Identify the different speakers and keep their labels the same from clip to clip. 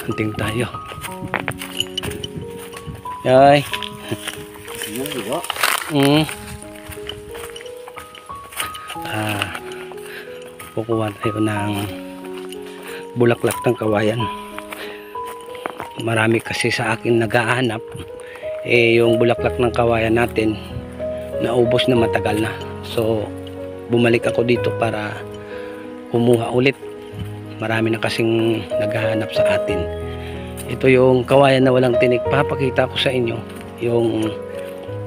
Speaker 1: Hunting tayo. Ay. Kukuha tayo ng bulaklak ng kawayan. Marami kasi sa akin naghahanap. Yung bulaklak ng kawayan natin naubos na, matagal na. So bumalik ako dito para kumuha ulit. Marami na kasing naghahanap sa atin. Ito yung kawayan na walang tinik. Papakita ko sa inyo yung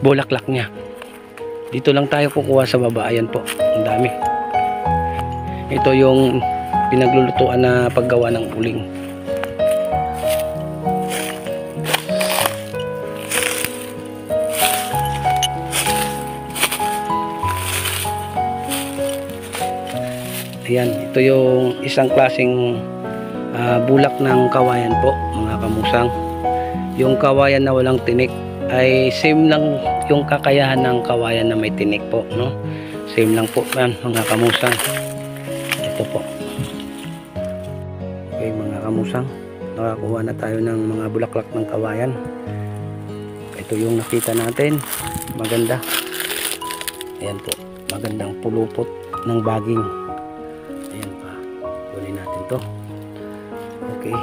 Speaker 1: bulaklak niya. Dito lang tayo kukuha sa baba. Ayan po, ang dami. Ito yung pinaglulutuan na paggawa ng uling. Ayan, ito yung isang klaseng bulak ng kawayan po, mga kamusang. Yung kawayan na walang tinik ay same lang yung kakayahan ng kawayan na may tinik po, no? Same lang po yan, mga kamusang. Ito po. Okay, mga kamusang, nakakuha na tayo ng mga bulaklak ng kawayan. Ito yung nakita natin, maganda. Ayan po, magandang pulupot ng baging. Ayan pa, kunin natin to. Okay.